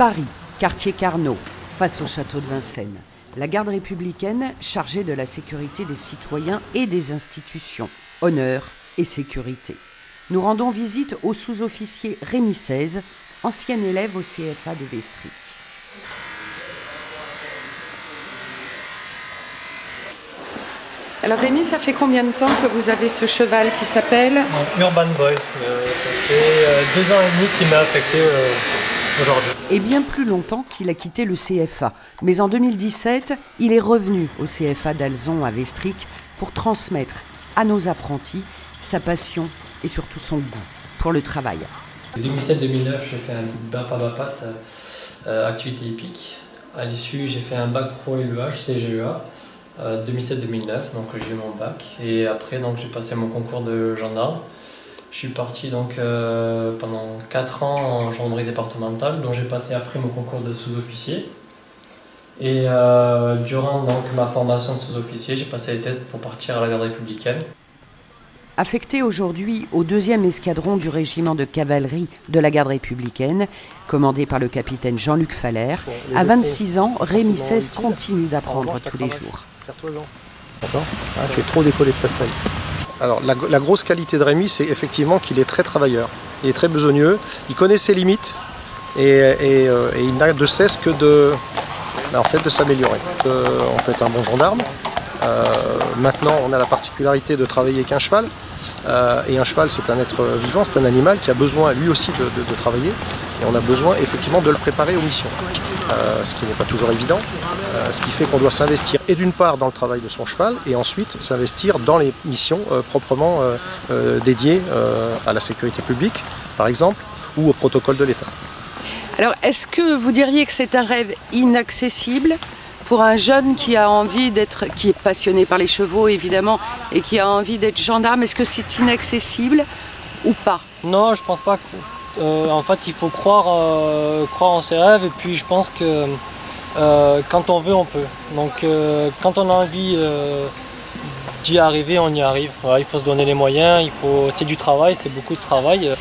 Paris, quartier Carnot, face au château de Vincennes. La garde républicaine chargée de la sécurité des citoyens et des institutions. Honneur et sécurité. Nous rendons visite au sous-officier Rémi XVI, ancien élève au CFA de Vestric. Alors Rémi, ça fait combien de temps que vous avez ce cheval qui s'appelle Urban Boy. Ça fait 2 ans et demi qu'il m'a affecté aujourd'hui. Et bien plus longtemps qu'il a quitté le CFA. Mais en 2017, il est revenu au CFA d'Alzon à Vestric pour transmettre à nos apprentis sa passion et surtout son goût pour le travail. En 2007-2009, j'ai fait un BAPA, activité épique. À l'issue, j'ai fait un bac pro élevage, CGEA. 2007-2009, donc j'ai eu mon bac. Et après, donc, j'ai passé mon concours de gendarme. Je suis parti donc, pendant 4 ans en gendarmerie départementale, dont j'ai passé après mon concours de sous-officier. Et durant donc, ma formation de sous-officier, j'ai passé les tests pour partir à la garde républicaine. Affecté aujourd'hui au 2e escadron du régiment de cavalerie de la garde républicaine, commandé par le capitaine Jean-Luc Faller, à 26 ans, Rémi XVI continue d'apprendre tous les jours. D'accord. Tu es trop décollé de ta selle. Alors la grosse qualité de Rémi, c'est effectivement qu'il est très travailleur. Il est très besogneux, il connaît ses limites et il n'a de cesse que de s'améliorer. On peut être un bon gendarme. Maintenant, on a la particularité de travailler avec un cheval. Et un cheval, c'est un être vivant, c'est un animal qui a besoin lui aussi de travailler. Et on a besoin effectivement de le préparer aux missions. Ce qui n'est pas toujours évident. Ce qui fait qu'on doit s'investir et d'une part dans le travail de son cheval et ensuite s'investir dans les missions proprement dédiées à la sécurité publique, par exemple, ou au protocole de l'État. Alors, est-ce que vous diriez que c'est un rêve inaccessible pour un jeune qui a envie d'être, qui est passionné par les chevaux évidemment, et qui a envie d'être gendarme? Est-ce que c'est inaccessible ou pas? Non, je pense pas que c'est... en fait, il faut croire en ses rêves, et puis je pense que quand on veut, on peut. Donc quand on a envie d'y arriver, on y arrive. Voilà, il faut se donner les moyens, c'est du travail, c'est beaucoup de travail.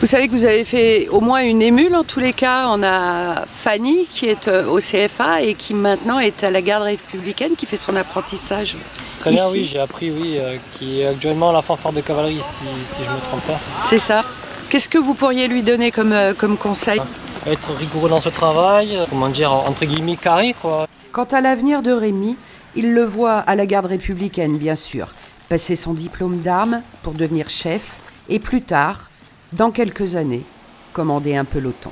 Vous savez que vous avez fait au moins une émule en tous les cas. On a Fanny qui est au CFA et qui maintenant est à la garde républicaine, qui fait son apprentissage. Très bien, ici. oui, j'ai appris, oui, qui est actuellement à la fanfare de cavalerie, si je ne me trompe pas. C'est ça. Qu'est-ce que vous pourriez lui donner comme conseil? Être rigoureux dans ce travail, comment dire, entre guillemets carré, quoi. Quant à l'avenir de Rémi, il le voit à la garde républicaine, bien sûr. Passer son diplôme d'armes pour devenir chef et plus tard, dans quelques années, commander un peloton.